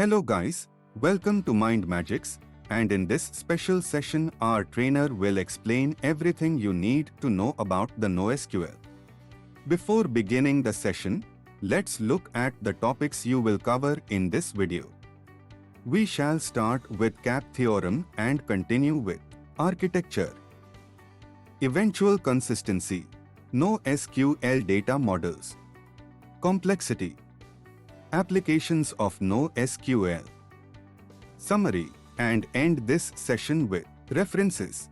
Hello guys, welcome to MindMajix, and in this special session our trainer will explain everything you need to know about the NoSQL. Before beginning the session, let's look at the topics you will cover in this video. We shall start with Cap Theorem and continue with Architecture, Eventual Consistency, NoSQL Data Models, Complexity, Applications of NoSQL, Summary, and end this session with References.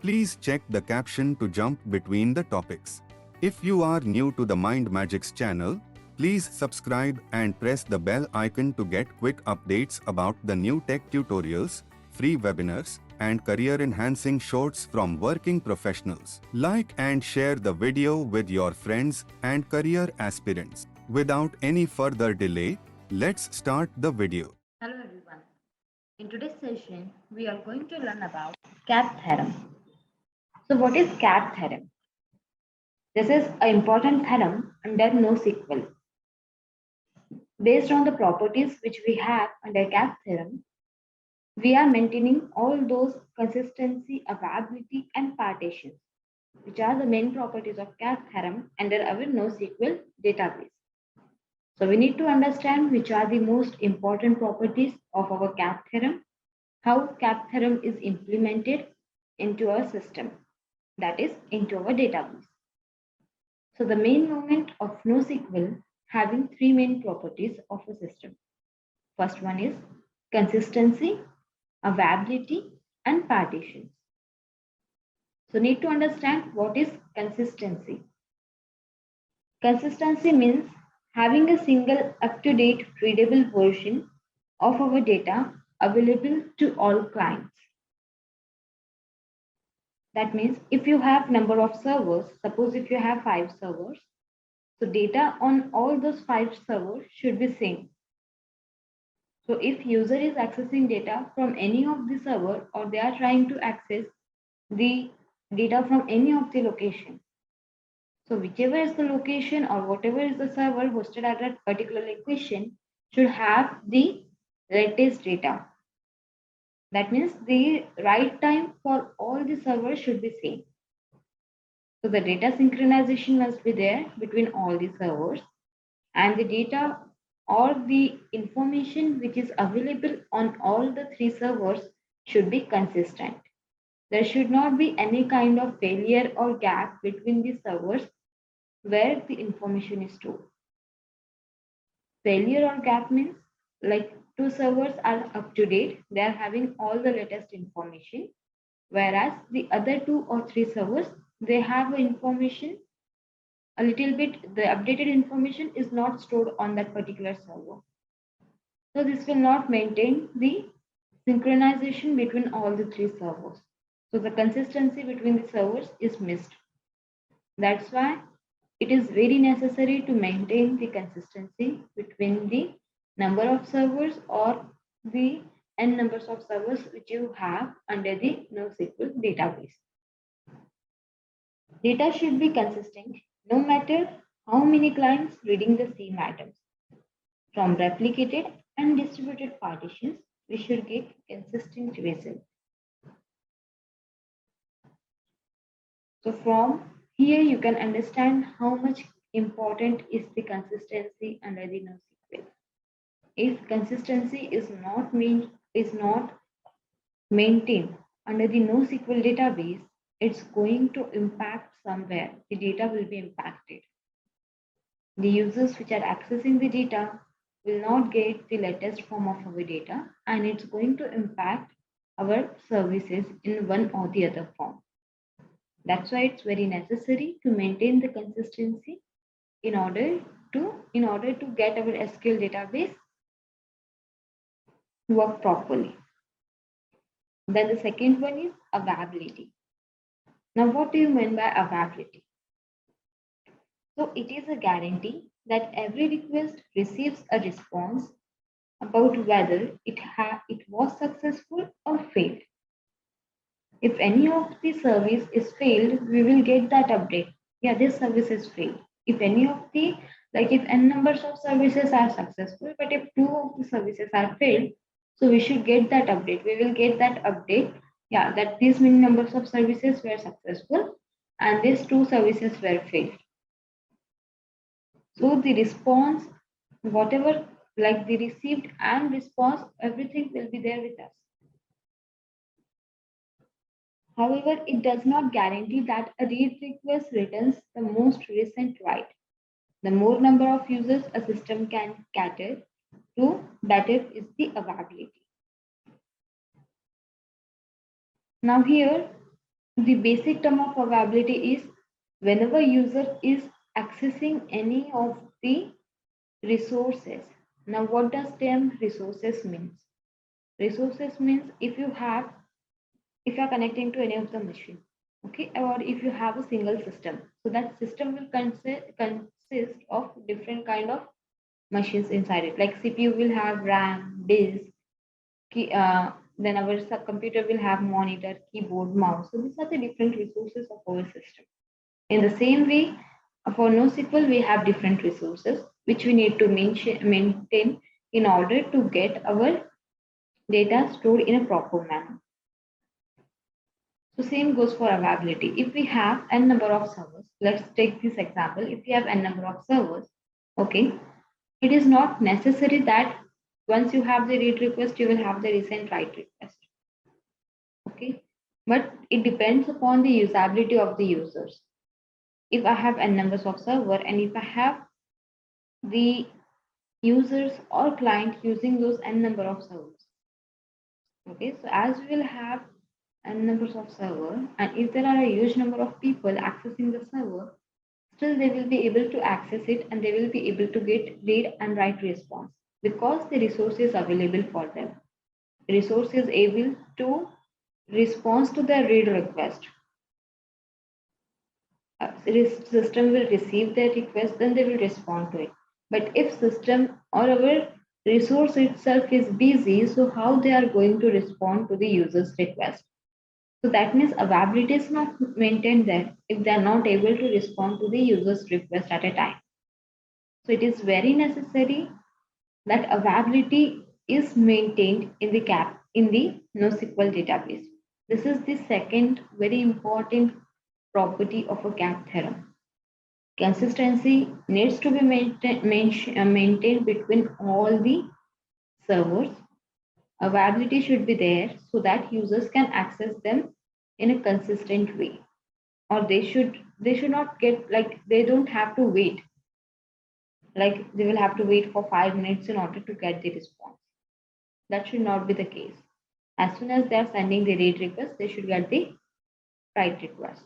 Please check the caption to jump between the topics. If you are new to the MindMajix channel, please subscribe and press the bell icon to get quick updates about the new tech tutorials, free webinars, and career-enhancing shorts from working professionals. Like and share the video with your friends and career aspirants. Without any further delay, let's start the video. Hello everyone. In today's session, we are going to learn about Cap Theorem. So what is Cap Theorem? This is an important theorem under NoSQL. Based on the properties which we have under Cap Theorem, we are maintaining all those consistency, availability, and partitions, which are the main properties of Cap Theorem under our NoSQL database. So we need to understand which are the most important properties of our Cap Theorem, how Cap Theorem is implemented into our system, that is, into our database. So the main moment of NoSQL having three main properties of a system. First one is consistency, availability, and partitions. So need to understand what is consistency. Consistency means having a single up-to-date readable version of our data available to all clients. That means if you have number of servers, suppose if you have 5 servers, so data on all those 5 servers should be same. So if user is accessing data from any of the server or they are trying to access the data from any of the location, so whichever is the location or whatever is the server hosted at that particular location should have the latest data. That means the write time for all the servers should be same. So the data synchronization must be there between all the servers, and the data or the information which is available on all the 3 servers should be consistent. There should not be any kind of failure or gap between the servers where the information is stored. Failure or gap means like 2 servers are up to date, they are having all the latest information, whereas the other 2 or 3 servers, they have information a little bit, the updated information is not stored on that particular server. So this will not maintain the synchronization between all the 3 servers. So the consistency between the servers is missed. That's why it is very necessary to maintain the consistency between the number of servers or the n numbers of servers which you have under the NoSQL database. Data should be consistent no matter how many clients reading the same items. From replicated and distributed partitions, we should get consistent result. So from here you can understand how much important is the consistency under the NoSQL. If consistency is not maintained under the NoSQL database, it's going to impact somewhere. The data will be impacted. The users which are accessing the data will not get the latest form of our data, and it's going to impact our services in one or the other form. That's why it's very necessary to maintain the consistency in order to get our SQL database to work properly. Then the second one is availability. Now, what do you mean by availability? So it is a guarantee that every request receives a response about whether it was successful or failed. If any of the service is failed, we will get that update. Yeah, this service is failed. If any of the Like if n numbers of services are successful, but if two of the services are failed, so we should get that update. We will get that update, yeah, that these many numbers of services were successful and these two services were failed. So the response, whatever, like the received and response, everything will be there with us. However, it does not guarantee that a read request returns the most recent write. The more number of users a system can cater to, better is the availability. Now here, the basic term of availability is whenever user is accessing any of the resources. Now what does term resources means? Resources means if you are connecting to any of the machine, okay, or if you have a single system, so that system will consist of different kind of machines inside it. Like CPU will have RAM, disk, then our computer will have monitor, keyboard, mouse. So these are the different resources of our system. In the same way, for NoSQL, we have different resources which we need to maintain in order to get our data stored in a proper manner. So same goes for availability. If we have n number of servers, let's take this example. If we have n number of servers, okay, it is not necessary that once you have the read request, you will have the recent write request. Okay, but it depends upon the usability of the users. If I have n numbers of server and if I have the users or client using those n number of servers. Okay, so as we will have n numbers of server, and if there are a huge number of people accessing the server, still they will be able to access it and they will be able to get read and write response because the resource is available for them. The resource is able to respond to the read request. System will receive their request, then they will respond to it. But if system or our resource itself is busy, so how they are going to respond to the user's request? So that means availability is not maintained there if they are not able to respond to the user's request at a time. So it is very necessary that availability is maintained in the NoSQL database. This is the second very important property of a cap theorem. Consistency needs to be maintained between all the servers. Availability should be there so that users can access them in a consistent way, or they should not get, like, they don't have to wait, like they will have to wait for 5 minutes in order to get the response. That should not be the case. As soon as they are sending the read request, they should get the write request.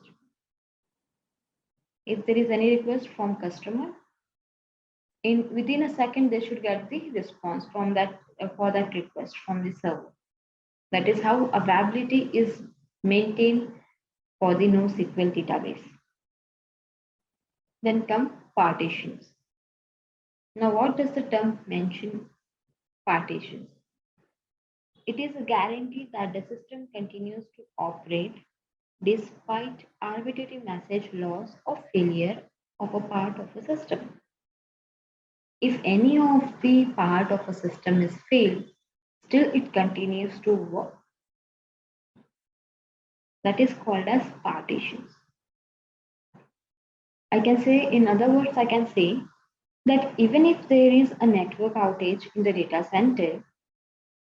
If there is any request from customer, in within a second they should get the response from that for that request from the server. That is how availability is maintained for the NoSQL database. Then come partitions. Now what does the term mention? Partitions. It is a guarantee that the system continues to operate despite arbitrary message loss or failure of a part of a system. If any of the part of a system is failed, still it continues to work. That is called as partitions. I can say, in other words, I can say that even if there is a network outage in the data center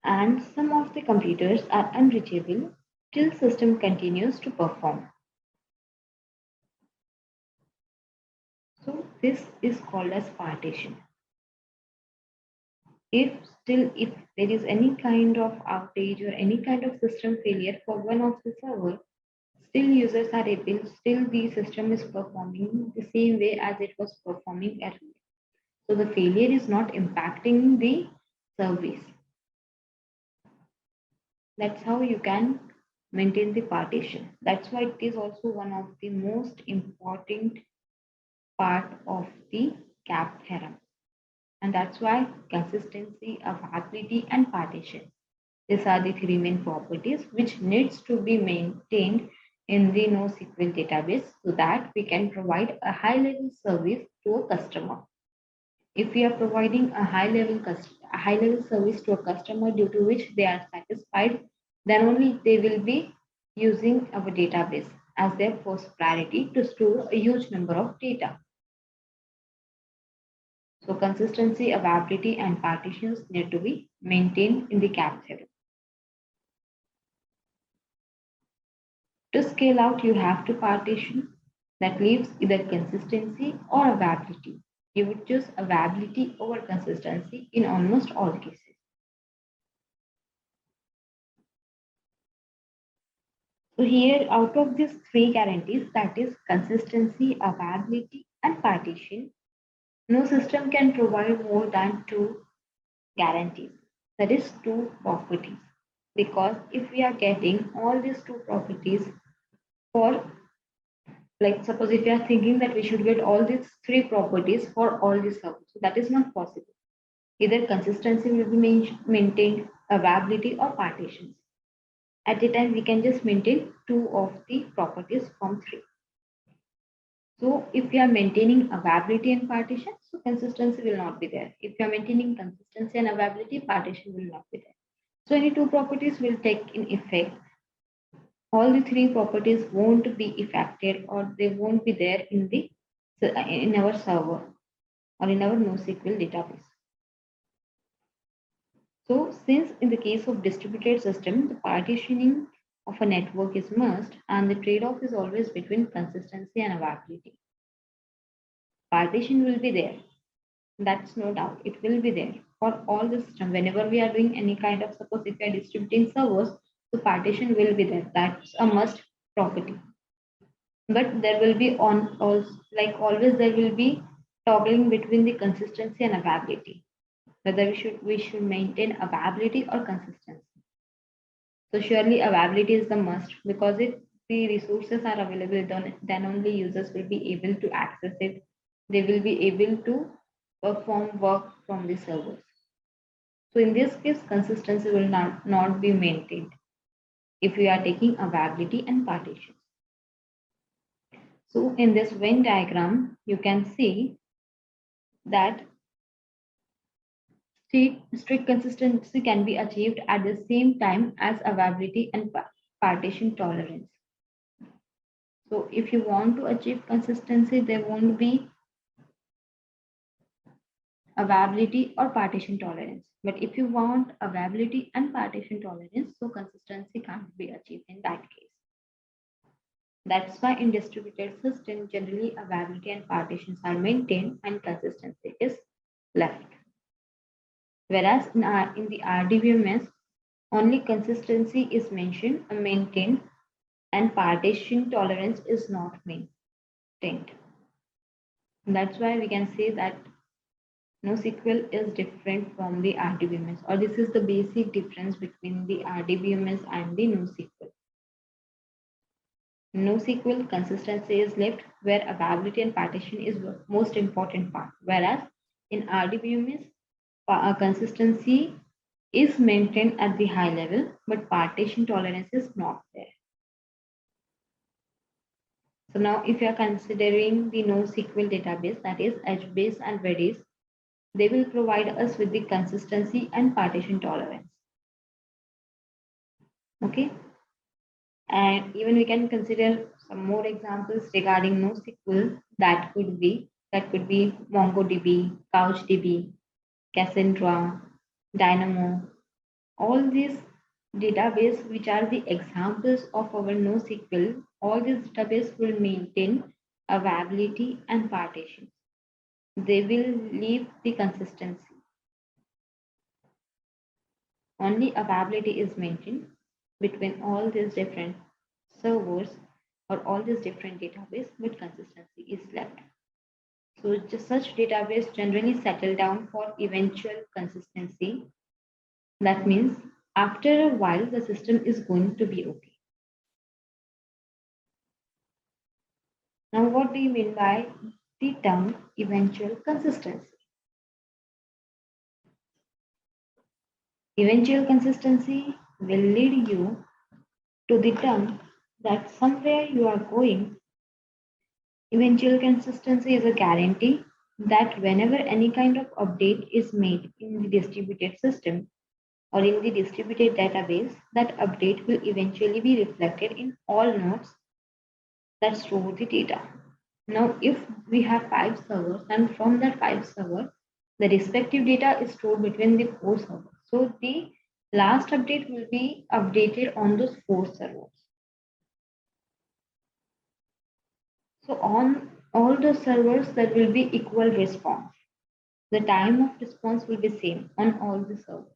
and some of the computers are unreachable, still system continues to perform. So this is called as partition. If there is any kind of outage or any kind of system failure for one of the server, still users are able, still the system is performing the same way as it was performing earlier. So the failure is not impacting the service. That's how you can maintain the partition. That's why it is also one of the most important part of the cap theorem. And that's why consistency, availability, and partition. These are the three main properties which needs to be maintained in the NoSQL database so that we can provide a high level service to a customer. If we are providing a high level service to a customer due to which they are satisfied, then only they will be using our database as their first priority to store a huge number of data. So consistency, availability, and partitions need to be maintained in the CAP theorem. To scale out, you have to partition that leaves either consistency or availability. You would choose availability over consistency in almost all cases. So here, out of these three guarantees, that is consistency, availability, and partition, no system can provide more than two guarantees. That is two properties. Because if we are getting all these two properties for, like suppose if we are thinking that we should get all these three properties for all these servers, so that is not possible. Either consistency will be maintained, availability or partitions. At a time, we can just maintain two of the properties from three. So if we are maintaining availability and partition, so consistency will not be there. If you are maintaining consistency and availability, partition will not be there. So any two properties will take in effect. All the three properties won't be affected or they won't be there in our server or in our NoSQL database. So since in the case of distributed system, the partitioning of a network is must and the trade-off is always between consistency and availability. Partition will be there. That's no doubt. It will be there for all the system. Whenever we are doing any kind of, suppose if we are distributing servers, the partition will be there. That's a must property. But there will be on also, like always there will be toggling between the consistency and availability. Whether we should maintain availability or consistency. So surely availability is the must because if the resources are available, then only users will be able to access it. They will be able to perform work from the servers. So in this case, consistency will not be maintained if we are taking availability and partitions. So in this Venn diagram, you can see that strict consistency can be achieved at the same time as availability and partition tolerance. So if you want to achieve consistency, there won't be availability or partition tolerance. But if you want availability and partition tolerance, so consistency can't be achieved in that case. That's why in distributed system, generally availability and partitions are maintained and consistency is left. Whereas in the RDBMS, only consistency is maintained and partition tolerance is not maintained. That's why we can say that NoSQL is different from the RDBMS, or this is the basic difference between the RDBMS and the NoSQL. NoSQL consistency is left where availability and partition is the most important part, whereas in RDBMS, consistency is maintained at the high level, but partition tolerance is not there. So now if you are considering the NoSQL database, that is HBase and Redis, they will provide us with the consistency and partition tolerance. Okay. And even we can consider some more examples regarding NoSQL that could be MongoDB, CouchDB, Cassandra, Dynamo, all these database which are the examples of our NoSQL, all these database will maintain availability and partition. They will leave the consistency. Only availability is maintained between all these different servers or all these different database, but consistency is left. So just such database generally settle down for eventual consistency. That means after a while, the system is going to be okay. Now, what do you mean by the term eventual consistency? Eventual consistency will lead you to the term that somewhere you are going. Eventual consistency is a guarantee that whenever any kind of update is made in the distributed system or in the distributed database, that update will eventually be reflected in all nodes that store the data. Now, if we have 5 servers, and from that 5 servers, the respective data is stored between the 4 servers. So the last update will be updated on those 4 servers. So on all the servers, there will be equal response. The time of response will be same on all the servers.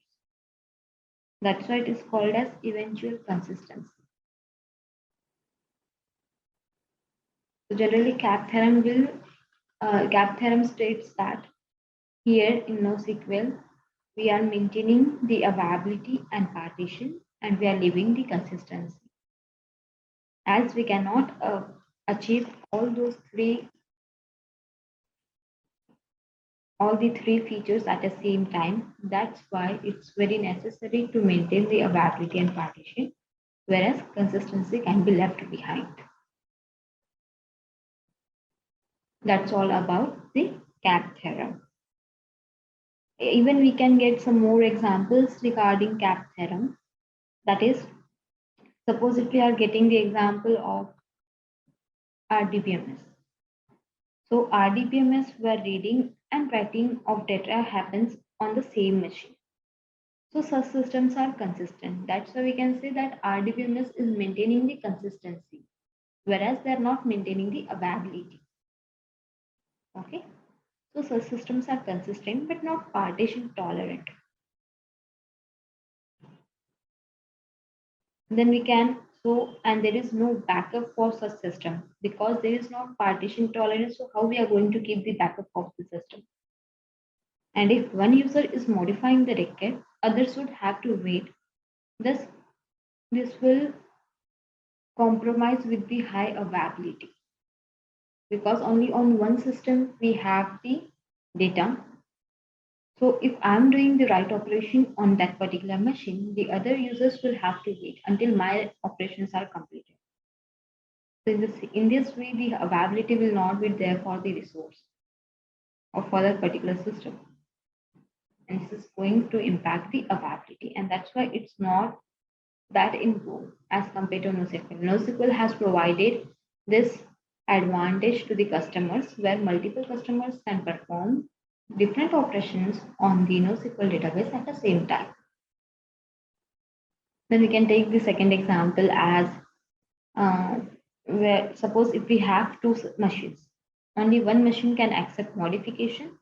That's why it is called as eventual consistency. So generally, Cap theorem states that here in NoSQL, we are maintaining the availability and partition, and we are leaving the consistency. As we cannot achieve all the three features at the same time, that's why it's very necessary to maintain the availability and partition, whereas consistency can be left behind. That's all about the Cap theorem. Even we can get some more examples regarding Cap theorem. That is, suppose if we are getting the example of RDBMS. So RDBMS, where reading and writing of data happens on the same machine. So such systems are consistent. That's why we can say that RDBMS is maintaining the consistency, whereas they are not maintaining the availability. Okay. So such systems are consistent but not partition tolerant. Then we can, and there is no backup for such system because there is not partition tolerance. So how we are going to keep the backup of the system? And if one user is modifying the record, others would have to wait. Thus, this will compromise with the high availability because only on one system we have the data. So if I'm doing the write operation on that particular machine, the other users will have to wait until my operations are completed. So in this way, the availability will not be there for the resource or for that particular system. And this is going to impact the availability. And that's why it's not that involved as compared to NoSQL. NoSQL has provided this advantage to the customers where multiple customers can perform different operations on the NoSQL database at the same time. Then we can take the second example as where suppose if we have 2 machines, only one machine can accept modification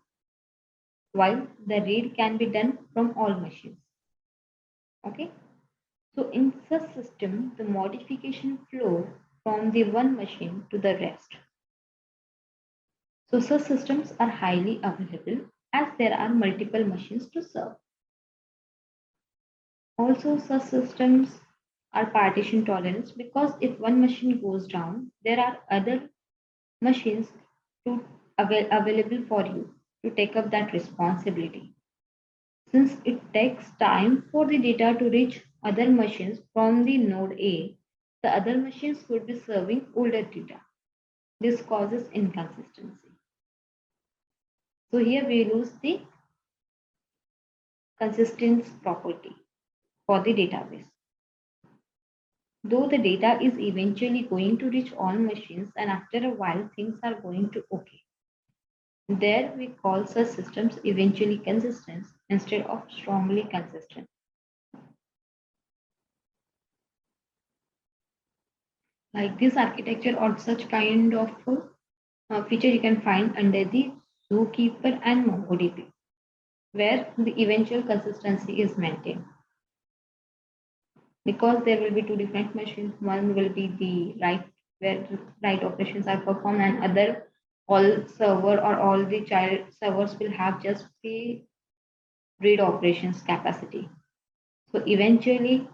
while the read can be done from all machines. Okay. So in such system, the modification flow from the one machine to the rest. So such systems are highly available as there are multiple machines to serve. Also, such systems are partition tolerance because if one machine goes down, there are other machines available for you to take up that responsibility. Since it takes time for the data to reach other machines from the node A, the other machines could be serving older data. This causes inconsistency. So here we lose the consistency property for the database. Though the data is eventually going to reach all machines and after a while things are going to okay. There we call such systems eventually consistent instead of strongly consistent. Like this architecture or such kind of feature you can find under the Zookeeper and MongoDB, where the eventual consistency is maintained. Because there will be 2 different machines, one will be the write where write operations are performed and other all server or all the child servers will have just the read operations capacity. So eventually,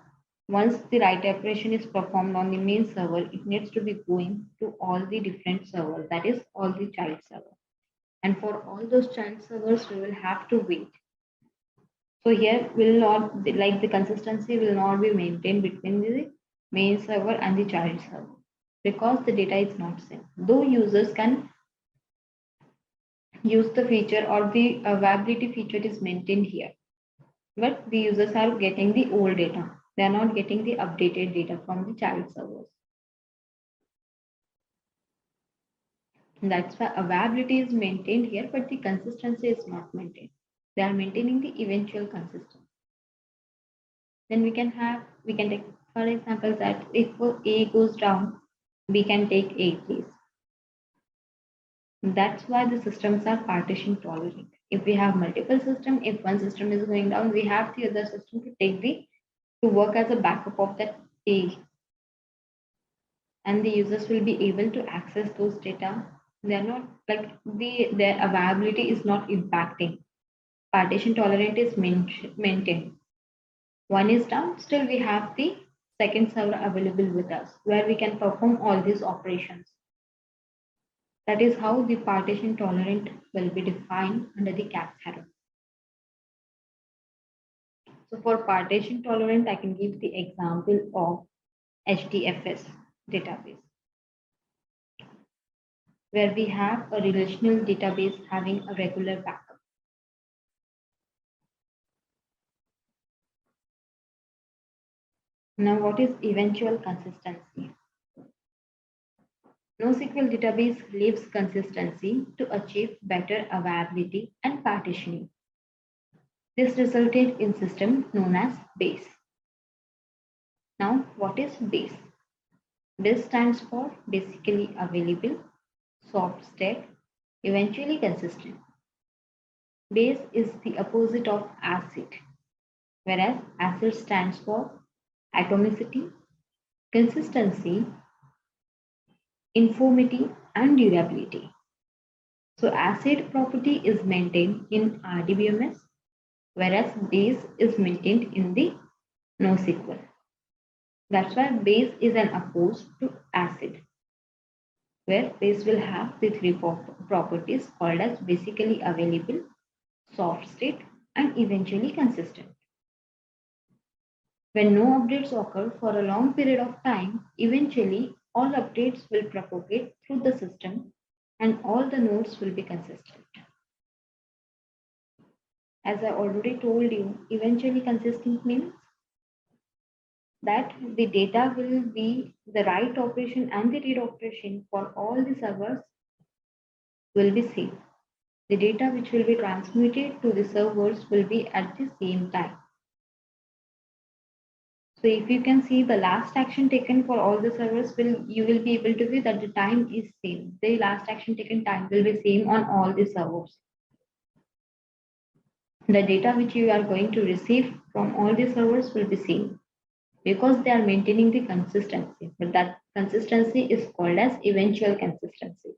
once the write operation is performed on the main server, it needs to be going to all the different servers, that is all the child server. And for all those child servers, we will have to wait. So here will not, like the consistency will not be maintained between the main server and the child server because the data is not same. Though users can use the feature or the availability feature is maintained here. But the users are getting the old data. They are not getting the updated data from the child servers. And that's why availability is maintained here, but the consistency is not maintained. They are maintaining the eventual consistency. Then we can take, for example, that if A goes down, we can take A case. That's why the systems are partition tolerant. If we have multiple systems, if one system is going down, we have the other system to work as a backup of that A, and the users will be able to access those data. They're not like their availability is not impacting. Partition tolerant is maintained. One is down, still we have the second server available with us where we can perform all these operations. That is how the partition tolerant will be defined under the CAP theorem. So for partition tolerant, I can give the example of HDFS database, where we have a relational database having a regular backup. Now, what is eventual consistency? NoSQL database leaves consistency to achieve better availability and partitioning. This resulted in system known as base. Now, what is base? Base stands for basically available, soft state, eventually consistent. Base is the opposite of acid, whereas acid stands for atomicity, consistency, informity, and durability. So acid property is maintained in RDBMS, whereas base is maintained in the NoSQL. That's why base is an opposed to acid, where base will have the three properties called as basically available, soft state, and eventually consistent. When no updates occur for a long period of time, eventually all updates will propagate through the system and all the nodes will be consistent. As I already told you, eventually consistent means that the data will be the write operation and the read operation for all the servers will be same. The data which will be transmitted to the servers will be at the same time. So if you can see the last action taken for all the servers, you will be able to see that the time is same. The last action taken time will be same on all the servers. The data which you are going to receive from all the servers will be same because they are maintaining the consistency. But that consistency is called as eventual consistency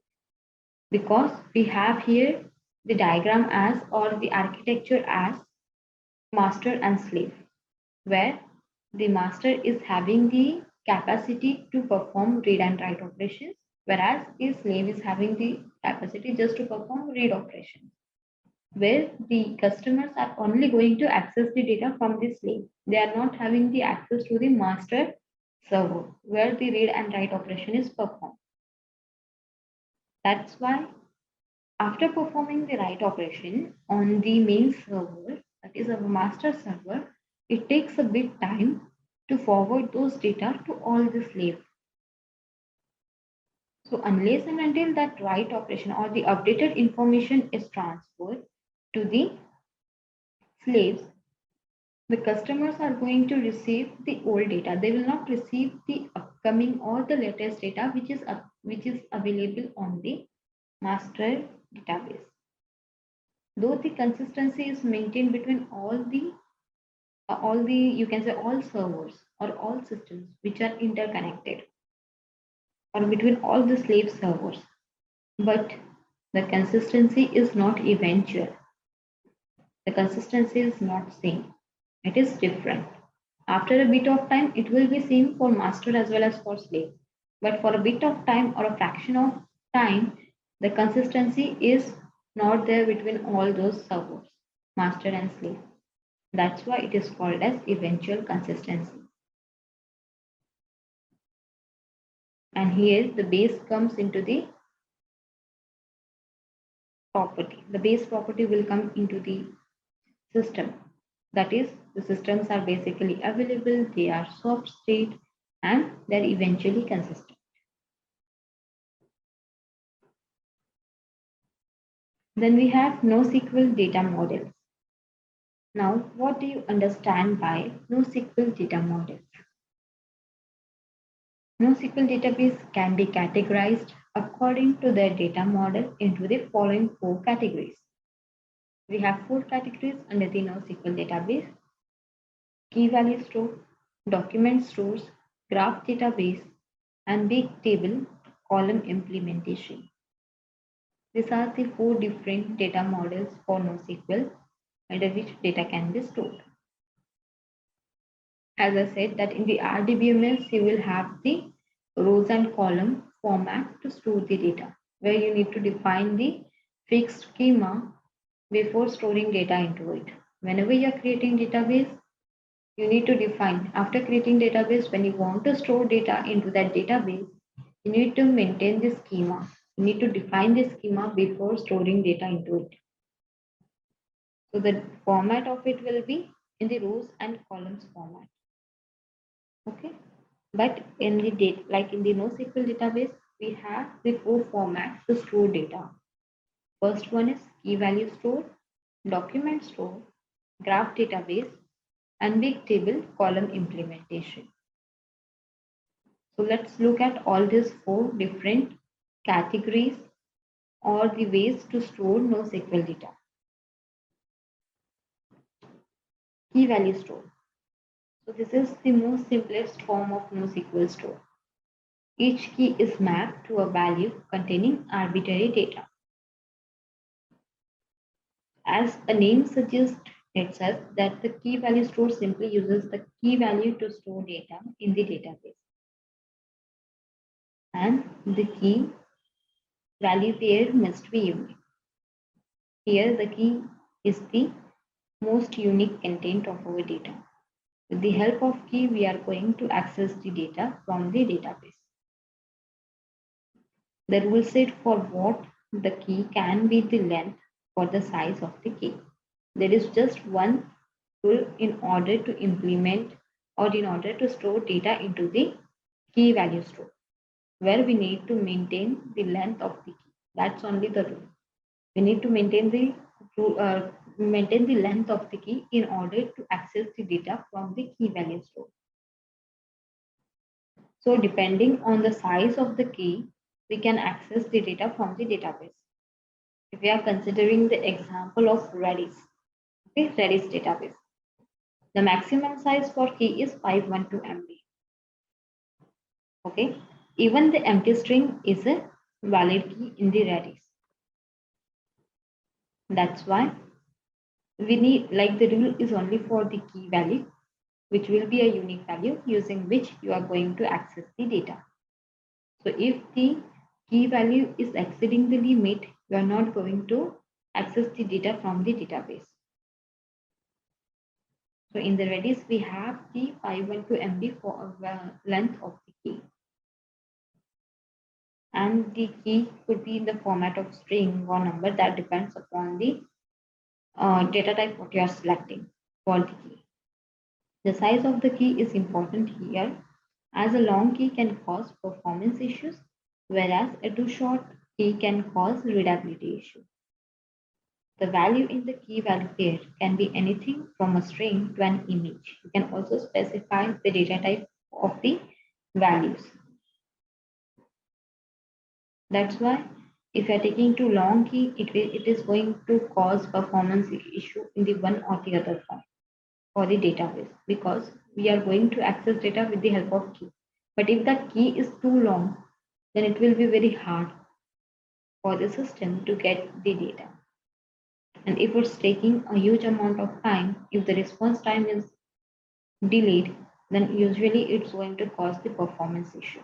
because we have here the diagram as or the architecture as master and slave, where the master is having the capacity to perform read and write operations, whereas the slave is having the capacity just to perform read operations, where the customers are only going to access the data from the slave. They are not having the access to the master server, where the read and write operation is performed. That's why after performing the write operation on the main server, that is our master server, it takes a bit time to forward those data to all the slaves. So unless and until that write operation or the updated information is transferred to the slaves, the customers are going to receive the old data. They will not receive the upcoming or the latest data which is available on the master database. Though the consistency is maintained between all the you can say all servers or all systems which are interconnected or between all the slave servers, but the consistency is not eventual. The consistency is not same. It is different. After a bit of time, it will be same for master as well as for slave. But for a bit of time or a fraction of time, the consistency is not there between all those servers, master and slave. That's why it is called as eventual consistency. And here the base comes into the property. The base property will come into the system. That is, the systems are basically available, they are soft state, and they're eventually consistent. Then we have NoSQL data models. Now, what do you understand by NoSQL data models? NoSQL database can be categorized according to their data model into the following 4 categories. We have 4 categories under the NoSQL database: key value store, document stores, graph database, and big table column implementation. These are the 4 different data models for NoSQL under which data can be stored. As I said that in the RDBMS you will have the rows and column format to store the data, where you need to define the fixed schema before storing data into it. Whenever you are creating database, you need to define, after creating database, when you want to store data into that database, you need to maintain the schema. You need to define the schema before storing data into it. So the format of it will be in the rows and columns format. Okay, but in the data, like in the NoSQL database, we have the 4 formats to store data. First one is key value store, document store, graph database, and big table column implementation. So let's look at all these 4 different categories or the ways to store NoSQL data. Key value store. So this is the most simplest form of NoSQL store. Each key is mapped to a value containing arbitrary data. As the name suggests itself, that the key value store simply uses the key value to store data in the database. And the key value pair must be unique. Here the key is the most unique content of our data. With the help of key, we are going to access the data from the database. The rule set for what the key can be the length for the size of the key. There is just one rule in order to implement or in order to store data into the key value store, where we need to maintain the length of the key. That's only the rule. We need to maintain the length of the key in order to access the data from the key value store. So depending on the size of the key, we can access the data from the database. If we are considering the example of Redis, okay, Redis database, the maximum size for key is 512 MB. Okay, even the empty string is a valid key in the Redis. That's why we need, like, the rule is only for the key value, which will be a unique value using which you are going to access the data. So if the key value is exceeding the limit, you are not going to access the data from the database. So in the Redis, we have the 512 MB for length of the key. And the key could be in the format of string or number, that depends upon the data type what you are selecting for the key. The size of the key is important here, as a long key can cause performance issues, whereas a too short key can cause readability issue. The value in the key value pair can be anything from a string to an image. You can also specify the data type of the values. That's why if you are taking too long key, it is going to cause performance issue in the one or the other form for the database, because we are going to access data with the help of key. But if that key is too long, then it will be very hard for the system to get the data. And if it's taking a huge amount of time, if the response time is delayed, then usually it's going to cause the performance issue.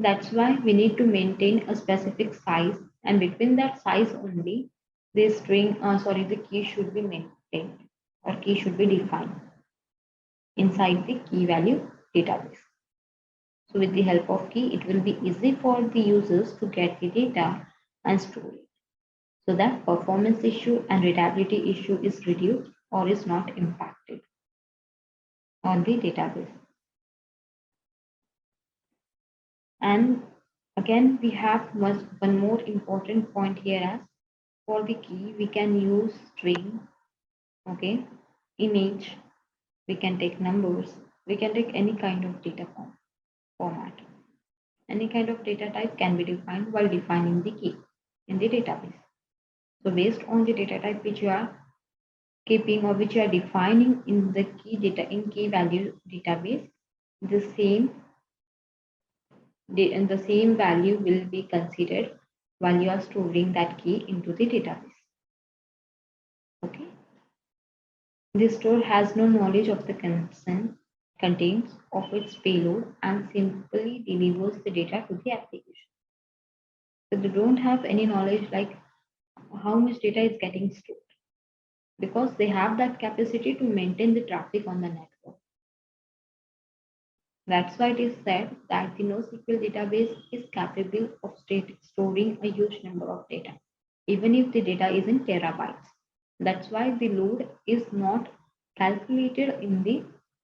That's why we need to maintain a specific size, and between that size only, the key should be maintained or key should be defined inside the key value database. So with the help of key, it will be easy for the users to get the data and store it. so that performance issue and readability issue is reduced or is not impacted on the database. And again, we have one more important point here as for the key, we can use string, okay, image, we can take numbers, we can take any kind of data format. Any kind of data type can be defined while defining the key in the database. So based on the data type which you are keeping or which you are defining in the key data in key value database, the same value will be considered while you are storing that key into the database. Okay. This store has no knowledge of the contents of its payload and simply delivers the data to the application. So they don't have any knowledge like how much data is getting stored because they have that capacity to maintain the traffic on the network. That's why it is said that the NoSQL database is capable of storing a huge number of data, even if the data is in terabytes. That's why the load is not calculated in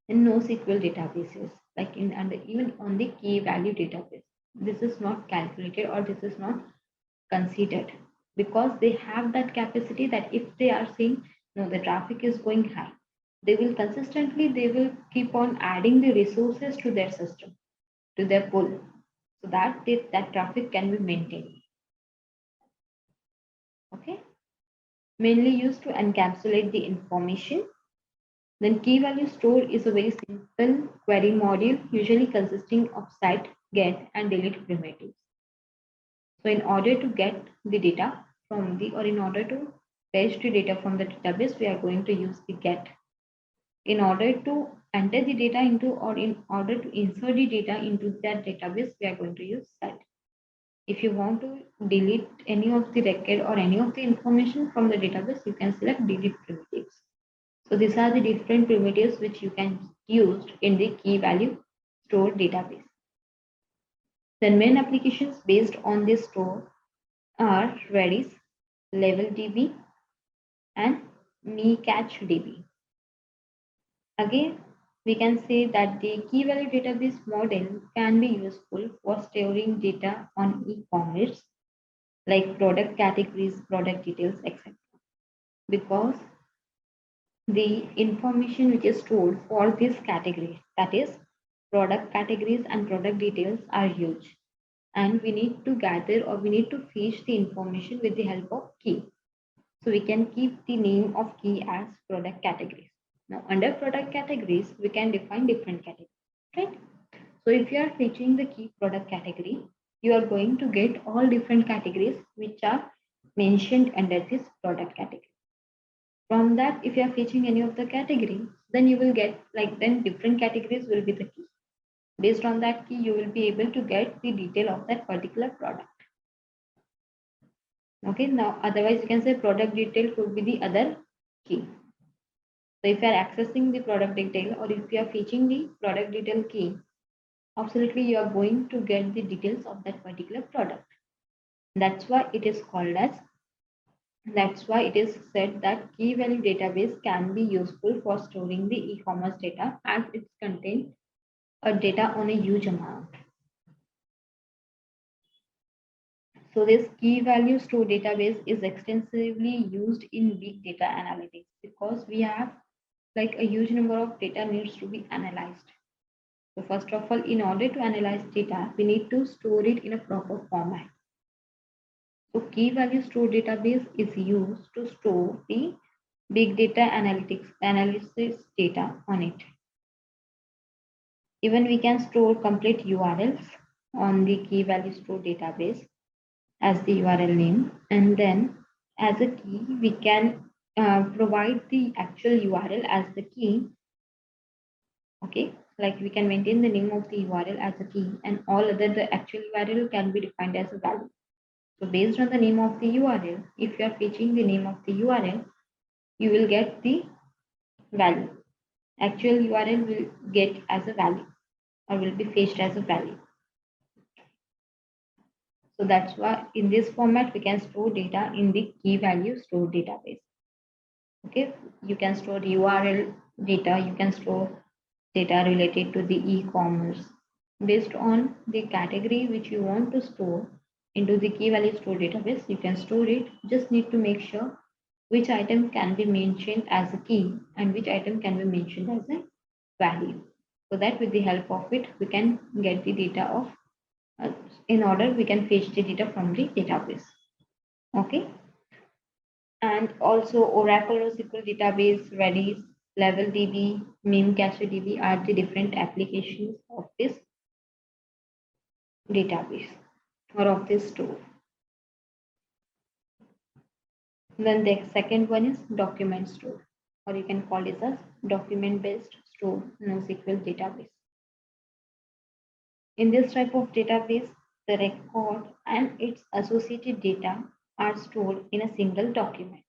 NoSQL databases, like even on the key value database. This is not calculated or this is not considered because they have that capacity that if they are saying no, the traffic is going high, they will keep on adding the resources to their system, to their pool, so that that traffic can be maintained. Okay, mainly used to encapsulate the information. Then key value store is a very simple query module, usually consisting of set, get, and delete primitives. So in order to get the data from in order to fetch the data from the database, we are going to use the get. In order to enter the data into or in order to insert the data into that database, we are going to use set. If you want to delete any of the record or any of the information from the database, you can select delete primitives. So these are the different primitives which you can use in the key value store database. The main applications based on this store are Redis, LevelDB, and MeCatchDB. Again, we can say that the key value database model can be useful for storing data on e-commerce, like product categories, product details, etc. Because the information which is stored for this category, that is product categories and product details, are huge, and we need to gather or we need to fetch the information with the help of key. So we can keep the name of key as product categories. Now under product categories, we can define different categories, right? So if you are fetching the key product category, you are going to get all different categories which are mentioned under this product category. From that, if you are fetching any of the category, then you will get then different categories will be the key. Based on that key, you will be able to get the detail of that particular product. Okay, now otherwise you can say product detail could be the other key. So if you are accessing the product detail or if you are fetching the product detail key, absolutely you are going to get the details of that particular product. That's why it is said that key value database can be useful for storing the e-commerce data as it contains a data on a huge amount. So this key value store database is extensively used in big data analytics because we have a huge number of data needs to be analyzed. So first of all, in order to analyze data, we need to store it in a proper format. So key value store database is used to store the big data analysis data on it. Even we can store complete URLs on the key value store database as the URL name, and then as a key we can provide the actual URL as the key. Okay, like we can maintain the name of the URL as a key, and all other the actual URL can be defined as a value. So based on the name of the URL, if you are fetching the name of the URL, you will get the value. Actual URL will get as a value or will be fetched as a value. So that's why in this format, we can store data in the key value stored database. Okay, you can store URL data, you can store data related to the e-commerce. Based on the category which you want to store into the key value store database, you can store it. Just need to make sure which item can be mentioned as a key and which item can be mentioned as a value. So that with the help of it, we can get the data of, in order we can fetch the data from the database. Okay. And also Oracle NoSQL database, Redis, LevelDB, MemCacheDB are the different applications of this database or of this store. Then the second one is document store, or you can call it as document-based store NoSQL database. In this type of database, the record and its associated data are stored in a single document.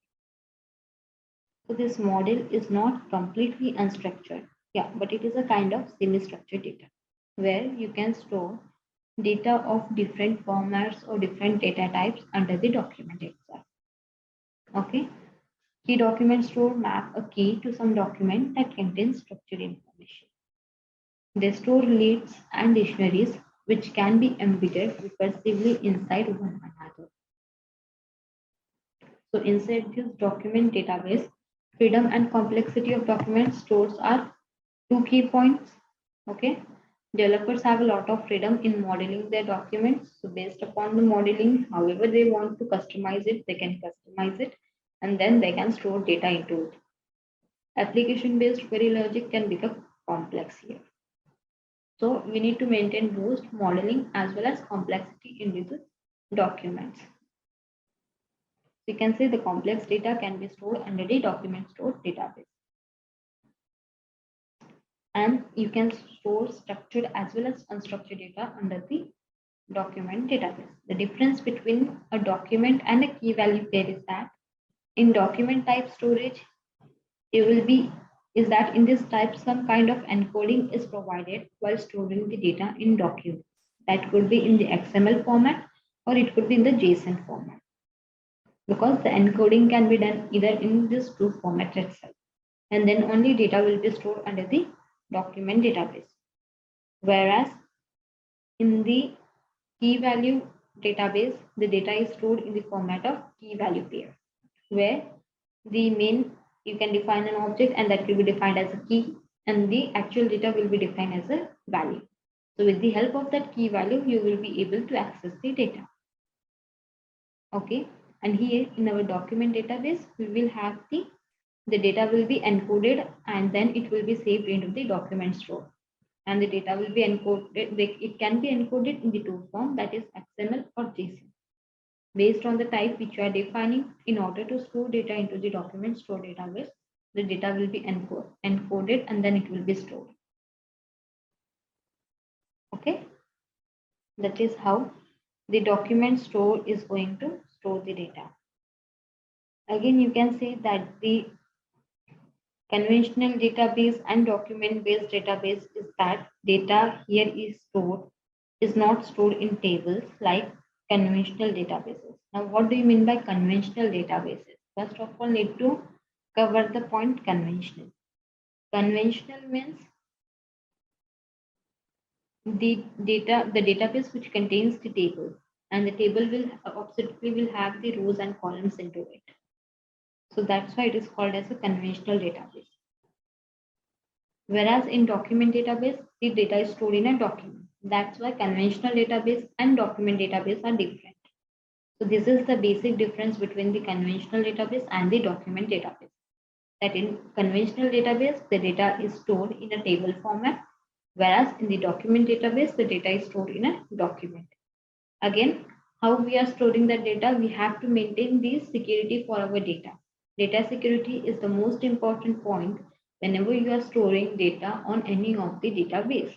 So this model is not completely unstructured, yeah, but it is a kind of semi-structured data where you can store data of different formats or different data types under the document itself. Okay, key document store map a key to some document that contains structured information. They store lists and dictionaries which can be embedded recursively inside one another. So inside this document database, freedom and complexity of document stores are two key points. Okay, developers have a lot of freedom in modeling their documents. So based upon the modeling, however they want to customize it, they can customize it, and then they can store data into it. Application-based query logic can become complex here. So we need to maintain both modeling as well as complexity into the documents. So you can say the complex data can be stored under the document stored database. And you can store structured as well as unstructured data under the document database. The difference between a document and a key value pair is that in document type storage, is that in this type some kind of encoding is provided while storing the data in documents. That could be in the XML format or it could be in the JSON format, because the encoding can be done either in this two formats itself, and then only data will be stored under the document database. Whereas in the key value database, the data is stored in the format of key value pair, where the main, you can define an object and that will be defined as a key, and the actual data will be defined as a value. So with the help of that key value, you will be able to access the data. Okay, and here in our document database, we will have the data will be encoded and then it will be saved into the document store. And the data will be encoded, it can be encoded in the two form, that is XML or JSON. Based on the type which you are defining, in order to store data into the document store database, the data will be encoded and then it will be stored. Okay, that is how the document store is going to store the data. Again, you can say that the conventional database and document based database is that data here is not stored in tables like conventional databases. Now, what do you mean by conventional databases? First of all, need to cover the point conventional. Conventional means the database which contains the table, and the table will oppositely will have the rows and columns into it. So that's why it is called as a conventional database. Whereas in document database, the data is stored in a document. That's why conventional database and document database are different. So this is the basic difference between the conventional database and the document database. That in conventional database, the data is stored in a table format, whereas in the document database, the data is stored in a document. Again, how we are storing the data, we have to maintain the security for our data. Data security is the most important point whenever you are storing data on any of the database.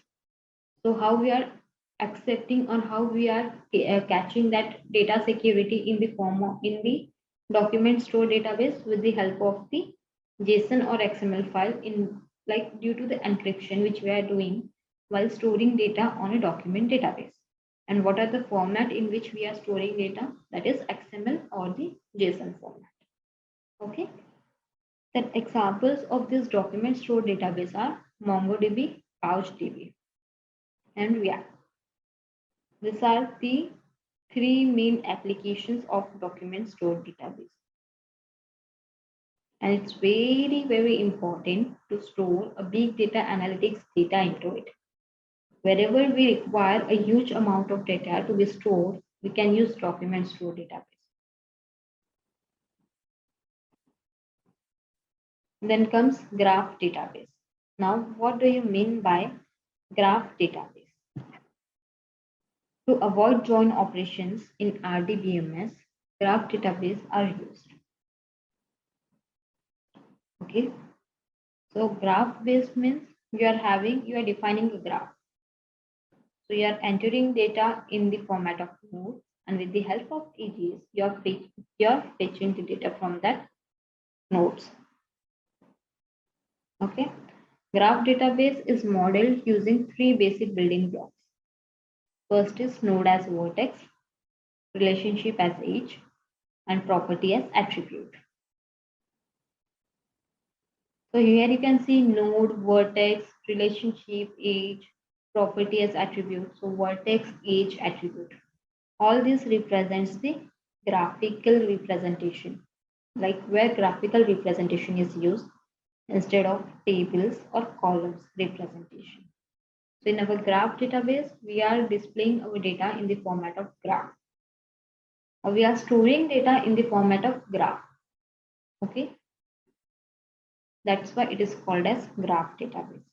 So how we are accepting or how we are catching that data security in the form of in the document store database with the help of the JSON or XML file, in like due to the encryption which we are doing while storing data on a document database. And what are the format in which we are storing data? That is XML or the JSON format. Okay. Then examples of this document stored database are MongoDB, CouchDB, and React. These are the three main applications of document stored database. And it's very, very important to store a big data analytics data into it. Wherever we require a huge amount of data to be stored, we can use document stored database. Then comes graph database. Now, what do you mean by graph database? To avoid join operations in RDBMS, graph database are used. Okay. So graph based means you are defining a graph. So you are entering data in the format of node, and with the help of edges, you are fetching the data from that nodes. Okay. Graph database is modeled using three basic building blocks. First is node as vertex, relationship as edge, and property as attribute. So here you can see node, vertex, relationship, edge, property as attribute. So vertex, edge, attribute. All this represents the graphical representation, like where graphical representation is used instead of tables or columns representation. So in our graph database, we are displaying our data in the format of graph. Or we are storing data in the format of graph. Okay. That's why it is called as graph database.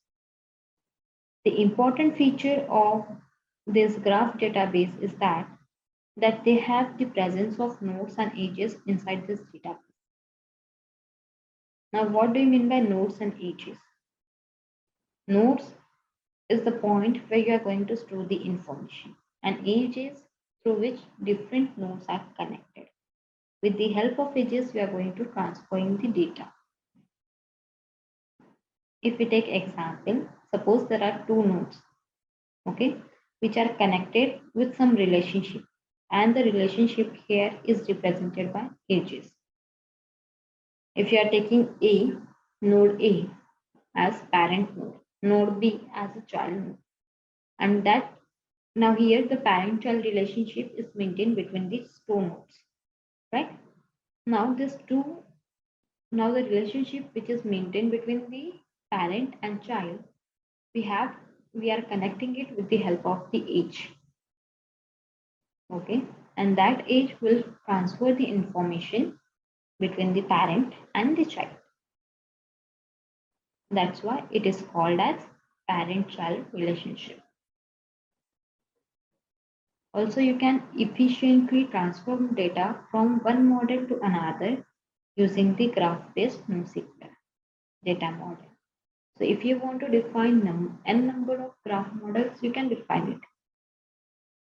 The important feature of this graph database is that they have the presence of nodes and edges inside this database. Now, what do you mean by nodes and edges? Nodes is the point where you are going to store the information, and edges through which different nodes are connected. With the help of edges, we are going to transferring the data. If we take example, suppose there are two nodes, okay, which are connected with some relationship, and the relationship here is represented by edges. If you are taking node A as parent node, node B as a child node, and that now here the parent-child relationship is maintained between these two nodes, right? Now the relationship which is maintained between the parent and child, we are connecting it with the help of the edge. Okay, and that edge will transfer the information between the parent and the child. That's why it is called as parent-child relationship. Also, you can efficiently transform data from one model to another using the graph-based NoSQL data model. So if you want to define n number of graph models, you can define it.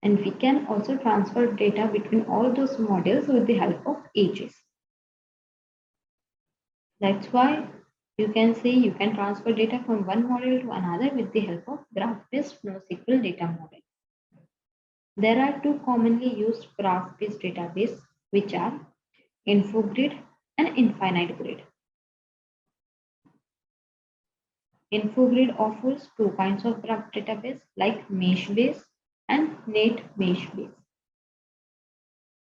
And we can also transfer data between all those models with the help of edges. That's why you can say you can transfer data from one model to another with the help of graph-based NoSQL data model. There are two commonly used graph-based databases, which are InfoGrid and Infinite Grid. InfoGrid offers two kinds of graph database like mesh-based and net mesh-based.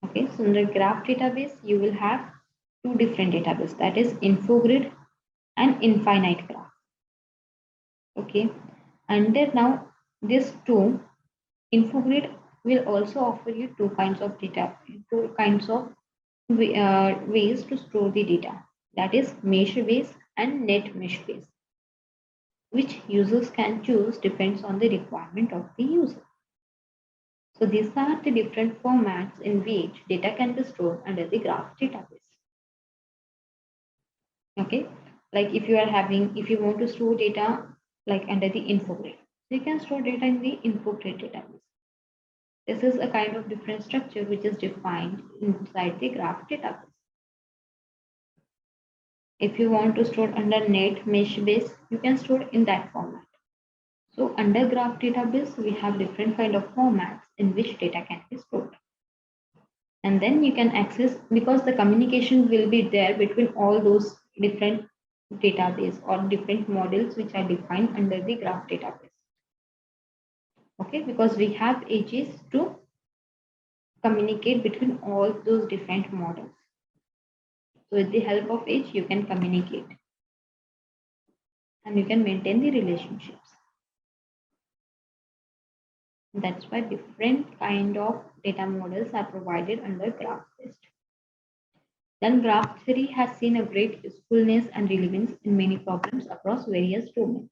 Okay, so in the graph database, you will have two different databases, that is InfoGrid and Infinite Graph. Okay, and then now these two, InfoGrid will also offer you two kinds of data, two kinds of ways to store the data, that is mesh-based and net mesh-based. Which users can choose depends on the requirement of the user. So these are the different formats in which data can be stored under the graph database. Okay, like if you want to store data like under the InfoGrid, you can store data in the InfoGrid database. This is a kind of different structure which is defined inside the graph database. If you want to store under net mesh base, you can store in that format. So under graph database, we have different kind of formats in which data can be stored. And then you can access, because the communication will be there between all those different database or different models which are defined under the graph database. Okay, because we have edges to communicate between all those different models. So with the help of edge, you can communicate and you can maintain the relationships. That's why different kind of data models are provided under graph-based. Then graph theory has seen a great usefulness and relevance in many problems across various domains.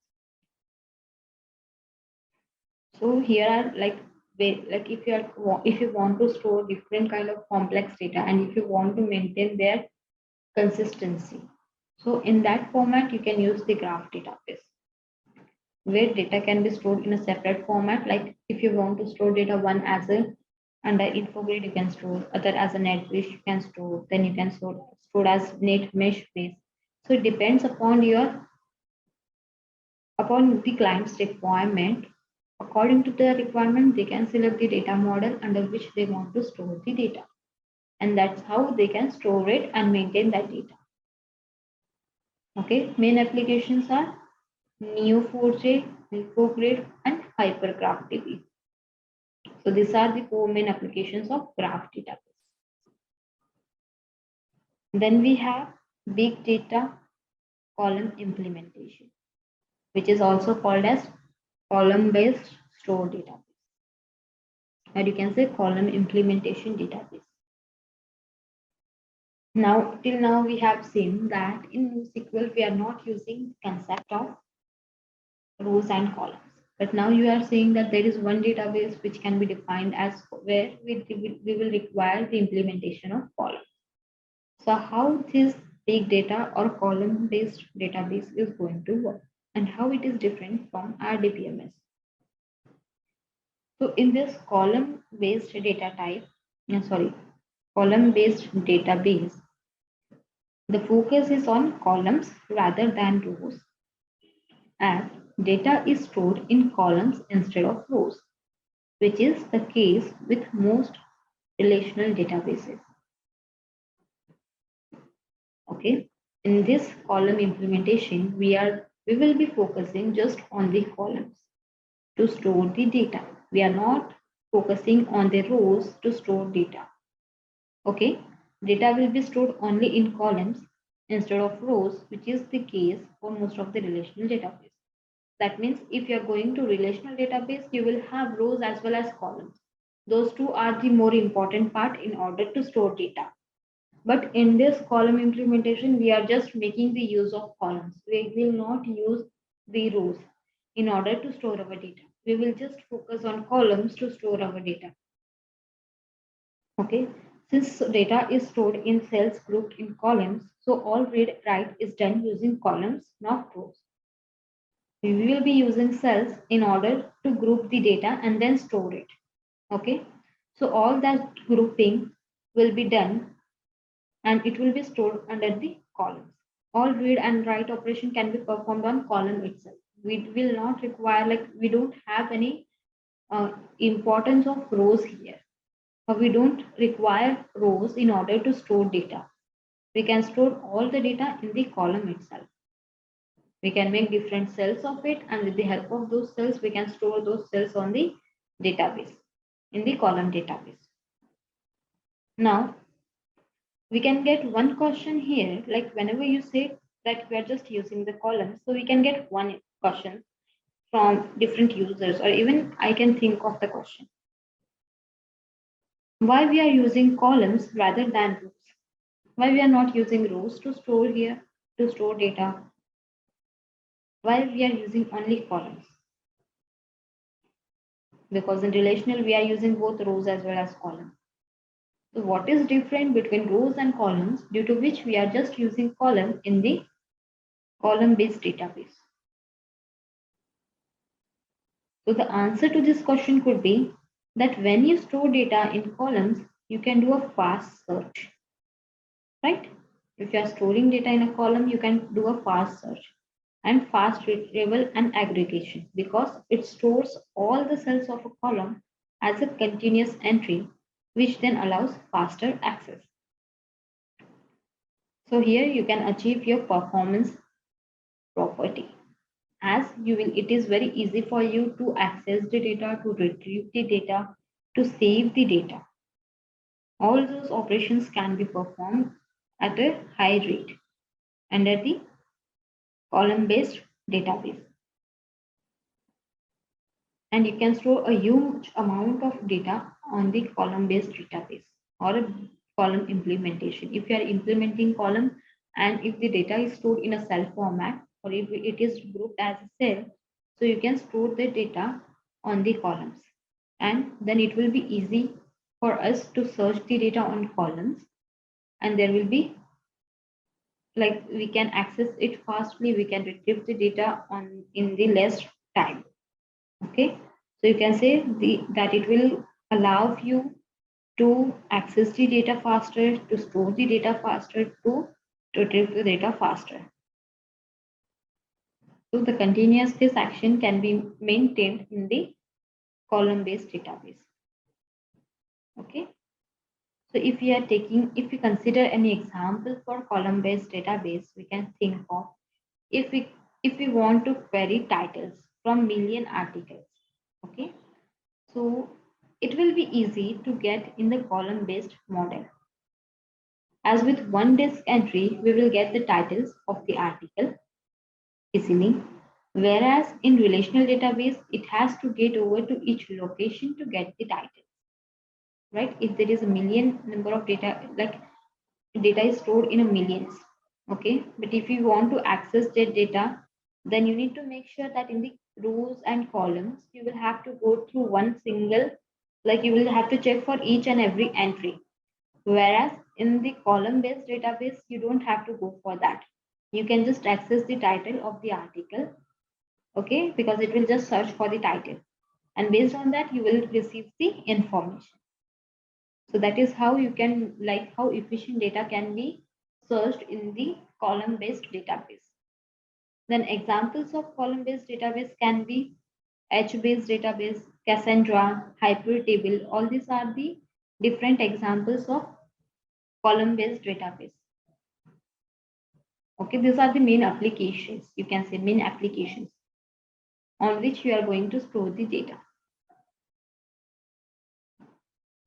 So here are like if you want to store different kind of complex data and if you want to maintain their consistency, so in that format you can use the graph database, where data can be stored in a separate format. Like if you want to store data one as a under infogrid, you can store, other as a net mesh you can store, then you can store as net mesh base. So it depends upon the client's requirement. According to the requirement, they can select the data model under which they want to store the data. And that's how they can store it and maintain that data. Okay, main applications are Neo4j, Infogrid, and HyperGraphDB. So these are the four main applications of graph database. Then we have big data column implementation, which is also called as column-based store database. Or you can say column implementation database. Now, till now we have seen that in NoSQL we are not using the concept of rows and columns. But now you are saying that there is one database which can be defined as where we will require the implementation of columns. So how this big data or column-based database is going to work and how it is different from RDBMS. So in this column-based column-based database, the focus is on columns rather than rows, and data is stored in columns instead of rows, which is the case with most relational databases. Okay, in this column implementation, we will be focusing just on the columns to store the data. We are not focusing on the rows to store data. Okay, data will be stored only in columns instead of rows, which is the case for most of the relational database. That means if you are going to relational database, you will have rows as well as columns. Those two are the more important part in order to store data. But in this column implementation, we are just making the use of columns. We will not use the rows in order to store our data. We will just focus on columns to store our data. Okay, since data is stored in cells grouped in columns, so all read write is done using columns, not rows. We will be using cells in order to group the data and then store it. Okay, so all that grouping will be done and it will be stored under the columns. All read and write operation can be performed on column itself. We will not require, like we don't have any importance of rows here. We don't require rows in order to store data. We can store all the data in the column itself. We can make different cells of it, and with the help of those cells, we can store those cells on the database, in the column database. Now, we can get one question here, like whenever you say that we are just using the columns, so we can get one question from different users, or even I can think of the question. Why we are using columns rather than rows? Why we are not using rows to store here, to store data? Why we are using only columns? Because in relational, we are using both rows as well as columns. So what is different between rows and columns, due to which we are just using column in the column-based database? So the answer to this question could be that when you store data in columns, you can do a fast search, right? If you are storing data in a column, you can do a fast search and fast retrieval and aggregation, because it stores all the cells of a column as a continuous entry, which then allows faster access. So here you can achieve your performance property, as it is very easy for you to access the data, to retrieve the data, to save the data. All those operations can be performed at a high rate under the column-based database. And you can store a huge amount of data on the column-based database or a column implementation. If you are implementing column and if the data is stored in a cell format or if it is grouped as a cell, so you can store the data on the columns, and then it will be easy for us to search the data on columns, and there will be like we can access it fastly, we can retrieve the data on in the less time. Okay, so you can say that it will allow you to access the data faster, to store the data faster, to retrieve the data faster. So the continuousness action can be maintained in the column-based database. Okay. So if we consider any example for column-based database, we can think of if we want to query titles from million articles. Okay. So it will be easy to get in the column-based model. As with one disk entry, we will get the titles of the article easily. Whereas in relational database, it has to get over to each location to get the titles. Right? If there is a million number of data, like data is stored in a millions. Okay. But if you want to access that data, then you need to make sure that in the rows and columns, you will have to go through one single, like you will have to check for each and every entry. Whereas in the column-based database, you don't have to go for that. You can just access the title of the article, okay, because it will just search for the title. And based on that, you will receive the information. So that is how you can, like how efficient data can be searched in the column-based database. Then examples of column-based database can be H-based database, Cassandra, Hypertable. All these are the different examples of column-based database. Okay, these are the main applications. You can say main applications on which you are going to store the data.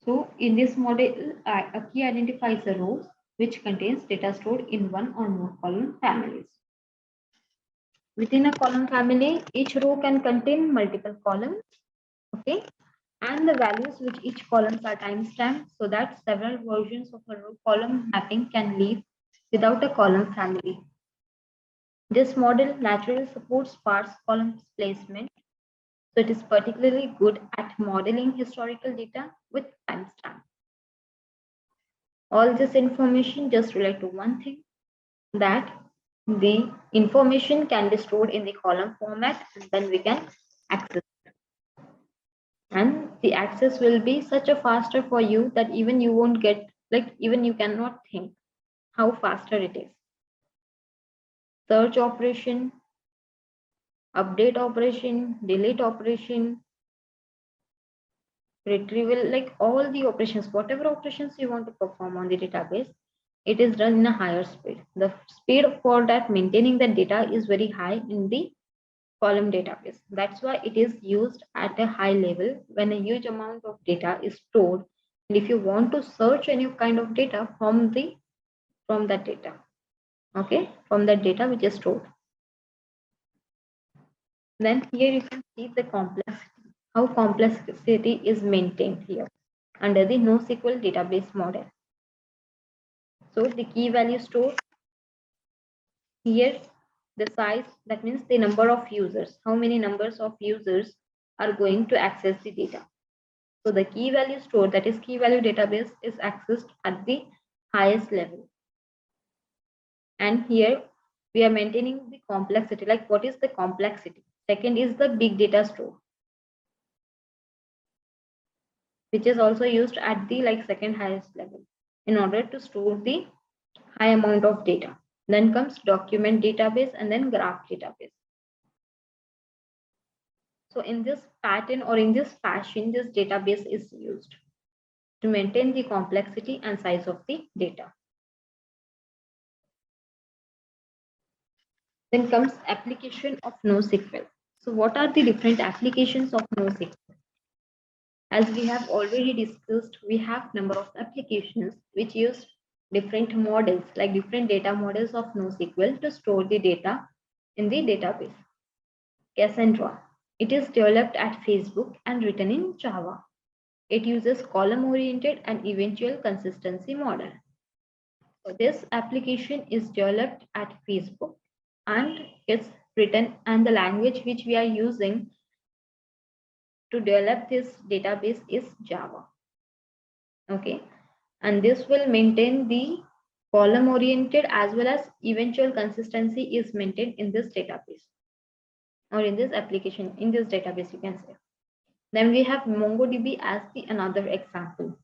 So in this model, a key identifies a row which contains data stored in one or more column families. Within a column family, each row can contain multiple columns. Okay, and the values which each columns are timestamped so that several versions of a row column mapping can live without a column family. This model naturally supports sparse column placement, so it is particularly good at modeling historical data with timestamp. All this information just relate to one thing, that the information can be stored in the column format and then we can access it. And the access will be such a faster for you that even you won't get, like even you cannot think how faster it is. Search operation, update operation, delete operation, retrieval, like all the operations, whatever operations you want to perform on the database, it is done in a higher speed. The speed for that maintaining the data is very high in the column database. That's why it is used at a high level when a huge amount of data is stored. And if you want to search any kind of data from that data, okay, from that data which is stored. Then here you can see the complexity, how complexity is maintained here under the NoSQL database model. So the key value stored here, the size, that means the number of users, how many numbers of users are going to access the data. So the key value stored, that is key value database, is accessed at the highest level. And here we are maintaining the complexity. Like what is the complexity? Second is the big data store, which is also used at the second highest level in order to store the high amount of data. Then comes document database and then graph database. So in this pattern or in this fashion, this database is used to maintain the complexity and size of the data. Then comes application of NoSQL. So what are the different applications of NoSQL? As we have already discussed, we have number of applications which use different models, like different data models of NoSQL to store the data in the database. Cassandra. It is developed at Facebook and written in Java. It uses column-oriented and eventual consistency model. So this application is developed at Facebook and it's written, and the language which we are using to develop this database is Java. Okay, and this will maintain the column oriented as well as eventual consistency is maintained in this database or in this application, in this database you can say. Then we have MongoDB as the another example.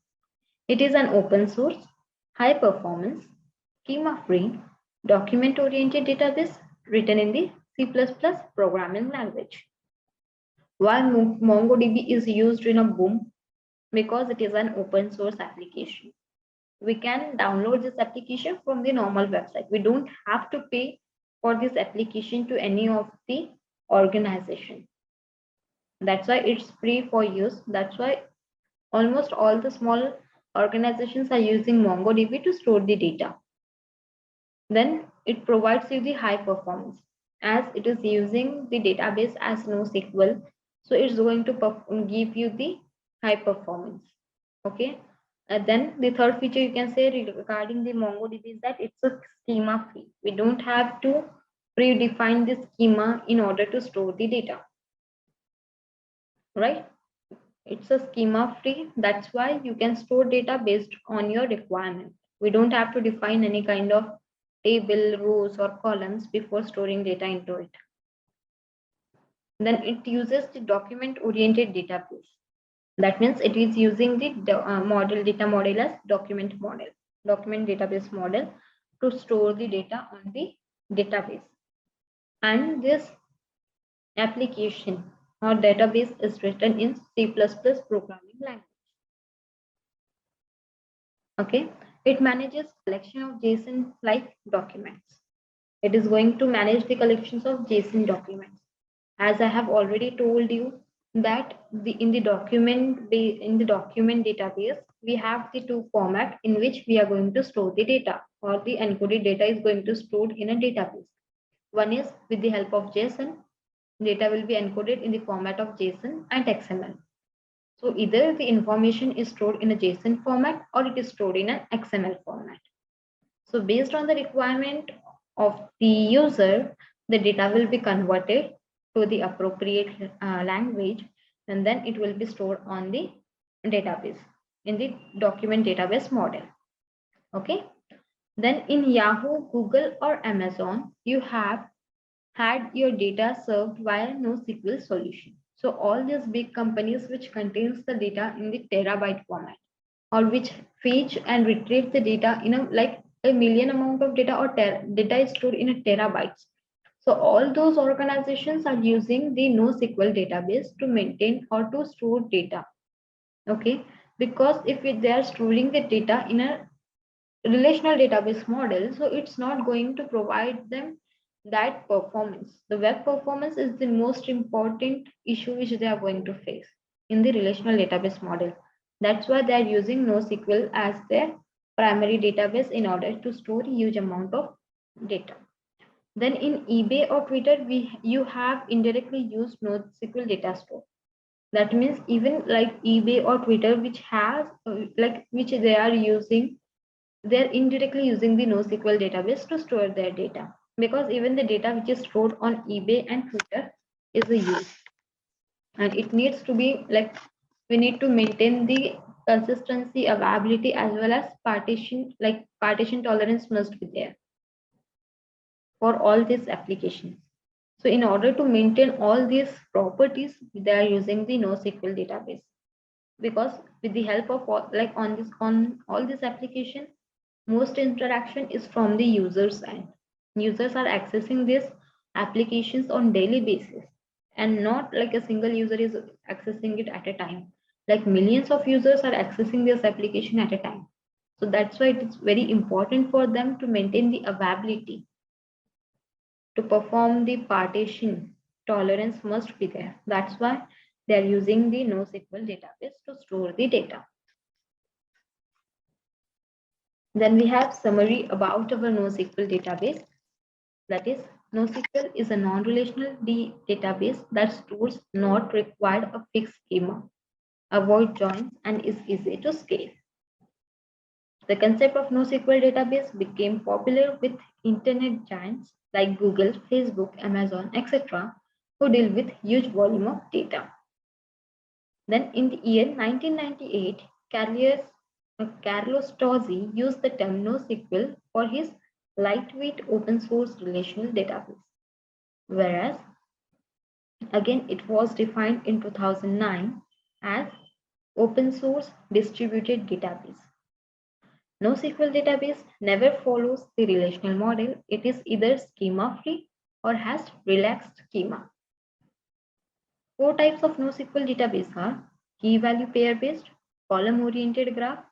It is an open source, high performance, schema free, document oriented database written in the C++ programming language. Why MongoDB is used in a boom? Because it is an open source application. We can download this application from the normal website. We don't have to pay for this application to any of the organization. That's why it's free for use. That's why almost all the small organizations are using MongoDB to store the data. Then it provides you the high performance as it is using the database as NoSQL. So it's going to give you the high performance. Okay. And then the third feature you can say regarding the MongoDB is that it's a schema free. We don't have to predefine the schema in order to store the data. Right? It's a schema free. That's why you can store data based on your requirement. We don't have to define any kind of table, rows, or columns before storing data into it. Then it uses the document oriented database. That means it is using the data model as document database model to store the data on the database. And this application or database is written in C++ programming language. Okay, it manages collection of JSON like documents. It is going to manage the collections of JSON documents. As I have already told you that in the document database, we have the two formats in which we are going to store the data, or the encoded data is going to stored in a database. One is with the help of JSON. Data will be encoded in the format of JSON and XML. So either the information is stored in a JSON format or it is stored in an XML format. So based on the requirement of the user, the data will be converted to the appropriate language, and then it will be stored on the database in the document database model. Okay. Then in Yahoo, Google, or Amazon, you have had your data served via NoSQL solution. So all these big companies which contains the data in the terabyte format, or which fetch and retrieve the data in a million amount of data, or data is stored in a terabytes. So all those organizations are using the NoSQL database to maintain or to store data. Okay, because if they are storing the data in a relational database model, so it's not going to provide them that performance. The web performance is the most important issue which they are going to face in the relational database model. That's why they are using NoSQL as their primary database in order to store a huge amount of data. Then in eBay or Twitter, you have indirectly used NoSQL data store. That means even like eBay or Twitter, which has which they are using, they're indirectly using the NoSQL database to store their data, because even the data which is stored on eBay and Twitter is a use, and it needs to be we need to maintain the consistency, availability, as well as partition tolerance must be there for all these applications. So in order to maintain all these properties, they are using the NoSQL database, because with the help of on all this application, most interaction is from the user's end. Users are accessing these applications on daily basis. and not like a single user is accessing it at a time. Like millions of users are accessing this application at a time. So that's why it is very important for them to maintain the availability. To perform the partition, tolerance must be there. That's why they are using the NoSQL database to store the data. Then we have summary about our NoSQL database. That is, NoSQL is a non-relational database that stores not required a fixed schema, avoid joins, and is easy to scale. The concept of NoSQL database became popular with internet giants like Google, Facebook, Amazon, etc., who deal with huge volume of data. Then in the year 1998, Carlos Tozzi used the term NoSQL for his lightweight open source relational database, whereas again it was defined in 2009 as open source distributed database. NoSQL database never follows the relational model. It is either schema free or has relaxed schema. Four types of NoSQL database are key value pair based, column oriented graph,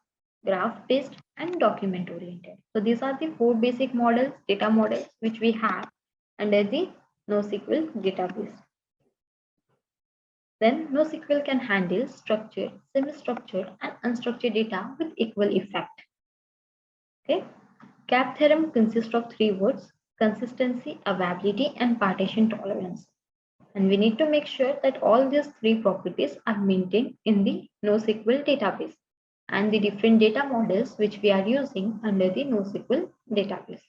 graph based, and document oriented. So these are the four basic models, data models, which we have under the NoSQL database. Then NoSQL can handle structured, semi-structured, and unstructured data with equal effect. Okay. Cap theorem consists of three words: consistency, availability, and partition tolerance. And we need to make sure that all these three properties are maintained in the NoSQL database and the different data models which we are using under the NoSQL database.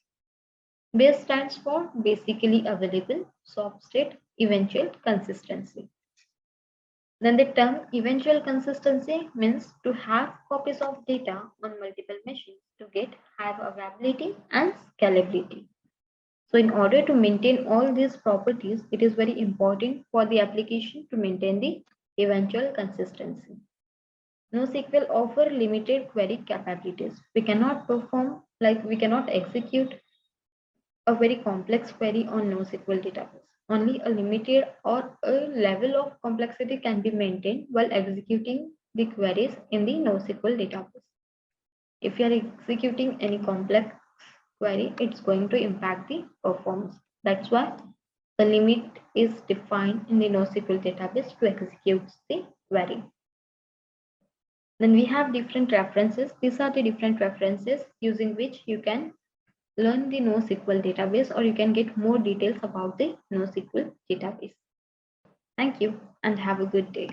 BASE stands for basically available, soft state, eventual consistency. Then the term eventual consistency means to have copies of data on multiple machines to get high availability and scalability. So in order to maintain all these properties, it is very important for the application to maintain the eventual consistency. NoSQL offer limited query capabilities. We cannot execute a very complex query on NoSQL database. Only a limited or a level of complexity can be maintained while executing the queries in the NoSQL database. If you are executing any complex query, it's going to impact the performance. That's why the limit is defined in the NoSQL database to execute the query. Then we have different references. These are the different references using which you can learn the NoSQL database, or you can get more details about the NoSQL database. Thank you and have a good day.